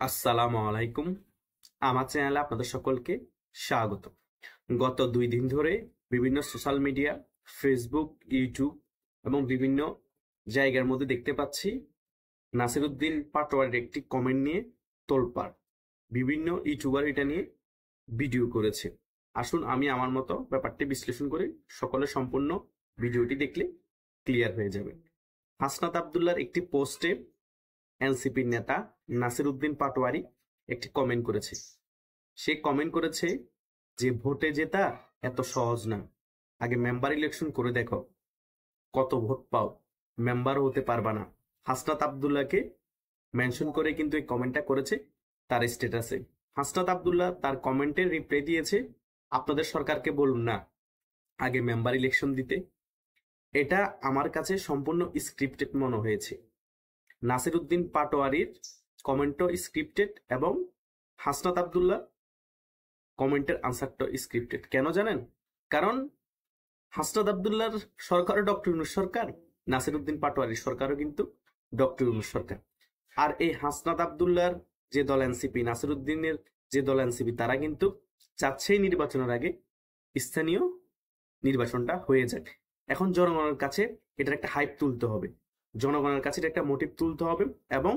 আসসালামু আলাইকুম। আমার চ্যানেলে আপনাদের সকলকে স্বাগত। গত 2 দিন ধরে বিভিন্ন সোশ্যাল মিডিয়া, ফেসবুক, ইউটিউব এবং বিভিন্ন জায়গার মধ্যে দেখতে পাচ্ছি নাসিরুদ্দিন পাটোয়ারির একটি কমেন্ট নিয়ে তোলপাড়। বিভিন্ন ইউটিউবার এটা নিয়ে ভিডিও করেছে। আসুন আমি আমার মতো ব্যাপারটি বিশ্লেষণ করে সকলে সম্পূর্ণ ভিডিওটি দেখলে ক্লিয়ার হয়ে যাবে। হাসনাত আবদুল্লাহর একটি পোস্টে এনসিপির নেতা নাসিরুদ্দিন পাটোয়ারি একটি কমেন্ট করেছে। সে কমেন্ট করেছে যে ভোটে জেতা এত সহজ না, আগে মেম্বার ইলেকশন করে দেখো, কত ভোট পাও, মেম্বারও হতে পারবা না। হাসনাত আবদুল্লাহকে মেনশন করে কিন্তু এই কমেন্টটা করেছে তার স্ট্যাটাসে। হাসনাত আবদুল্লাহ তার কমেন্টের রিপ্লাই দিয়েছে, আপনাদের সরকারকে বলুন না আগে মেম্বার ইলেকশন দিতে। এটা আমার কাছে সম্পূর্ণ স্ক্রিপ্টেড মনে হয়েছে। নাসিরুদ্দিন পাটোয়ারির কমেন্টও স্ক্রিপ্টেড এবং হাসনাত আবদুল্লাহ কমেন্টের আনসারটা স্ক্রিপ্টেড। কেন জানেন? কারণ হাসনাত আবদুল্লাহর সরকারও ডক্টর ইউনূস সরকার, নাসিরুদ্দিন পাটোয়ারির সরকারও কিন্তু ডক্টর ইউনূস সরকার। আর এই হাসনাত আবদুল্লাহর যে দল এনসিপি, নাসিরুদ্দিনের যে দল এনসিপি, তারা কিন্তু চাচ্ছেই নির্বাচনের আগে স্থানীয় নির্বাচনটা হয়ে যাক। এখন জনগণের কাছে এটার একটা হাইপ তুলতে হবে, জনগণের কাছে এটা একটা মোটিভ তুলতে হবে এবং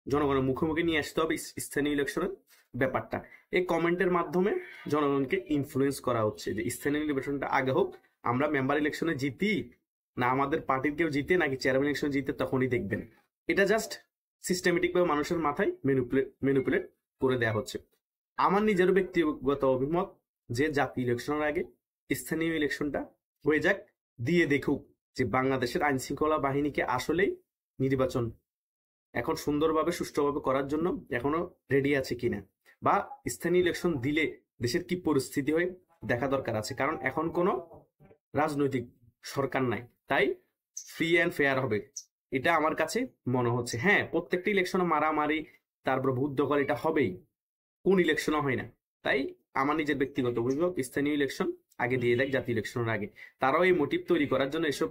জনগণের মুখোমুখি নিয়ে আসতে হবে স্থানীয় ইলেকশনের ব্যাপারটা। এই কমেন্টের মাধ্যমে জনগণকে ইনফ্লুয়েন্স করা হচ্ছে যে স্থানীয় নির্বাচনটা আগে হোক, আমরা মেম্বার ইলেকশনে জিতি না আমাদের পার্টির কেউ জিতে নাকি চেয়ারম্যান ইলেকশনে জিতে তখনই দেখবেন। এটা জাস্ট সিস্টেমেটিক ভাবে মানুষের মাথায় ম্যানিপুলেট করে দেওয়া হচ্ছে। আমার নিজেরও ব্যক্তিগত অভিমত যে জাতীয় ইলেকশনের আগে স্থানীয় ইলেকশনটা হয়ে যাক, দিয়ে দেখুক যে বাংলাদেশের আইন শৃঙ্খলা বাহিনীকে আসলেই নির্বাচন এখন সুন্দরভাবে সুষ্ঠুভাবে করার জন্য এখনো রেডি আছে কিনা, বা স্থানীয় ইলেকশন দিলে দেশের কি পরিস্থিতি হয় দেখা দরকার আছে। কারণ এখন কোনো রাজনৈতিক সরকার নাই, তাই ফ্রি অ্যান্ড ফেয়ার হবে এটা আমার কাছে মনে হচ্ছে। হ্যাঁ, প্রত্যেকটা ইলেকশনে মারামারি তারপর ভোট দখল এটা হবেই, কোন ইলেকশনও হয় না। তাই আমার নিজের ব্যক্তিগত অভিমত, স্থানীয় ইলেকশন আগে দিয়ে দেখ জাতীয় ইলেকশনের আগে। তারাও এই মোটিভ তৈরি করার জন্য এসব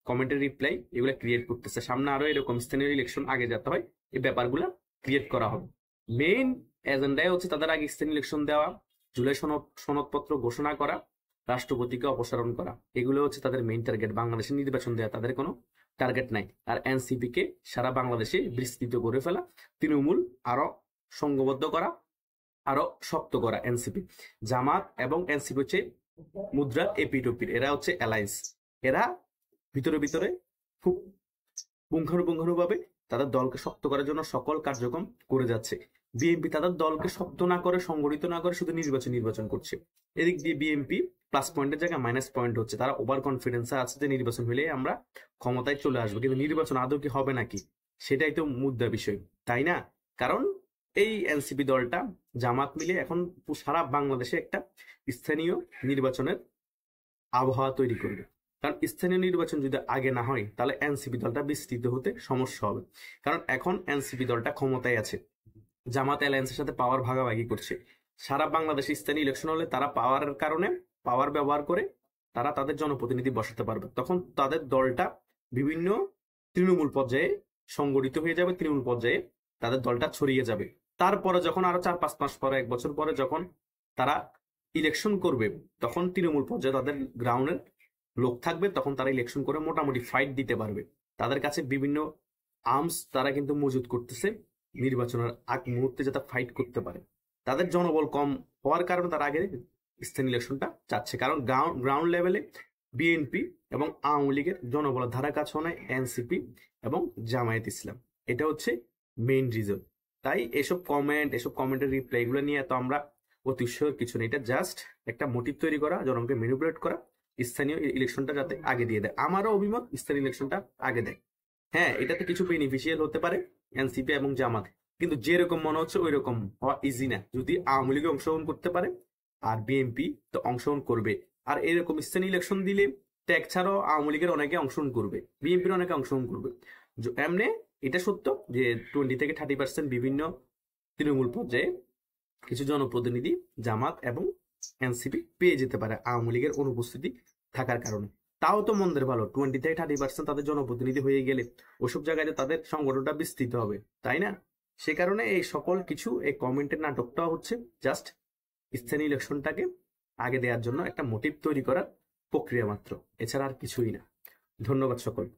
কমেন্টের রিপ্লাই এগুলো ক্রিয়েট করতেছে। সামনে আরো এরকম স্থানীয় ইলেকশন আগে যেতে হয়, এই ব্যাপারগুলো ক্রিয়েট করা হবে। মেইন এজেন্ডাই হচ্ছে তাদের আগে স্থানীয় ইলেকশন দেওয়া, জুলাই সনদপত্র ঘোষণা করা, রাষ্ট্রপতিকে অপসারণ করা, এগুলো হচ্ছে তাদের মেইন টার্গেট। বাংলাদেশে নির্বাচন দেওয়া তাদের কোনো টার্গেট নাই। আর এনসিপি কে সারা বাংলাদেশে বিস্তৃত করে ফেলা, তৃণমূল আরো সংঘবদ্ধ করা, আরো শক্ত করা। এনসিপি, জামাত এবং এনসিপি হচ্ছে মুদ্রা এপিটপির, এরা হচ্ছে অ্যালায়েন্স। এরা ভিতরে ভিতরে খুব পুঙ্খানুপুঙ্খানুভাবে তাদের দলকে শক্ত করার জন্য সকল কার্যক্রম করে যাচ্ছে। বিএনপি তাদের দলকে শক্ত না করে, সংগঠিত না করে শুধু নির্বাচন করছে। এদিক দিয়ে বিএনপি প্লাস পয়েন্টের জায়গায় মাইনাস পয়েন্ট হচ্ছে। তারা ওভার কনফিডেন্স আছে যে নির্বাচন হলে আমরা ক্ষমতায় চলে আসবো, কিন্তু নির্বাচন আদৌ কি হবে নাকি সেটাই তো মুদ্রা বিষয়, তাই না? কারণ এই এনসিপি দলটা জামাত মিলে এখন সারা বাংলাদেশে একটা স্থানীয় নির্বাচনের আবহাওয়া তৈরি করবে। কারণ স্থানীয় নির্বাচন যদি আগে না হয় তাহলে এনসিপি দলটা বিস্তৃত হতে সমস্যা হবে। কারণ এখন এনসিপি দলটা ক্ষমতায় আছে, জামাত অ্যালায়েন্সের সাথে পাওয়ার ভাগাভাগি করছে। সারা বাংলাদেশে স্থানীয় ইলেকশন হলে তারা পাওয়ারের কারণে পাওয়ার ব্যবহার করে তারা তাদের জনপ্রতিনিধি বসাতে পারবে। তখন তাদের দলটা বিভিন্ন তৃণমূল পর্যায়ে সংগঠিত হয়ে যাবে, তৃণমূল পর্যায়ে তাদের দলটা ছড়িয়ে যাবে। তারপরে যখন আরো 4-5 মাস পরে, 1 বছর পরে যখন তারা ইলেকশন করবে, তখন তৃণমূল পর্যায়ে তাদের গ্রাউন্ডের লোক থাকবে, তখন তারা ইলেকশন করে মোটামুটি ফাইট দিতে পারবে। তাদের কাছে বিভিন্ন আর্মস তারা কিন্তু মজুত করতেছে নির্বাচনের আগ মুহূর্তে যাতে ফাইট করতে পারে। তাদের জনবল কম হওয়ার কারণে তারা আগে স্থানীয় ইলেকশনটা চাচ্ছে। কারণ গ্রাউন্ড লেভেলে বিএনপি এবং আওয়ামী লীগের জনবলের ধারা কাছে নয় এনসিপি এবং জামায়াত ইসলাম, এটা হচ্ছে মেইন রিজন। তাই এসব কমেন্টের রিপ্লাই এগুলো নিয়ে তো আমরা অতিশয় কিছু নেই। এটা জাস্ট একটা মোটিভ তৈরি করা, জনকে ম্যানিপুলেট করা, স্থানীয় ইলেকশনটা যাতে আগে দিয়ে দেয়। আমারও অভিমত স্থানীয় ইলেকশনটা আগে দেয়। হ্যাঁ, এটাতে কিছু বেনিফিশিয়াল হতে পারে এনসিপি এবং জামাত, কিন্তু যেরকম মনে হচ্ছে ওই রকম হওয়া ইজি না। যদি আওয়ামী লীগ অংশগ্রহণ করতে পারে আর বিএনপি তো অংশগ্রহণ করবে, আর এরকম স্থানীয় ইলেকশন দিলে ট্যাগ ছাড়াও আওয়ামী লীগের অনেকে অংশগ্রহণ করবে, বিএনপির অনেকে অংশগ্রহণ করবে। এমনি এটা সত্য যে 20-30% বিভিন্ন তৃণমূল পর্যায়ে কিছু জনপ্রতিনিধি জামাত এবং এনসিপি পেয়ে যেতে পারে আওয়ামী লীগের অনুপস্থিতি থাকার কারণে। তাও তো মন্দের ভালো, 20-30% তাদের জনপ্রতিনিধি হয়ে গেলে ওসব জায়গায় তাদের সংগঠনটা বিস্তৃত হবে, তাই না? সে কারণে এই সকল কিছু এই কমেন্টের নাটকটা হচ্ছে জাস্ট স্থানীয় ইলেকশনটাকে আগে দেওয়ার জন্য একটা মোটিভ তৈরি করার প্রক্রিয়া মাত্র, এছাড়া আর কিছুই না। ধন্যবাদ সকল।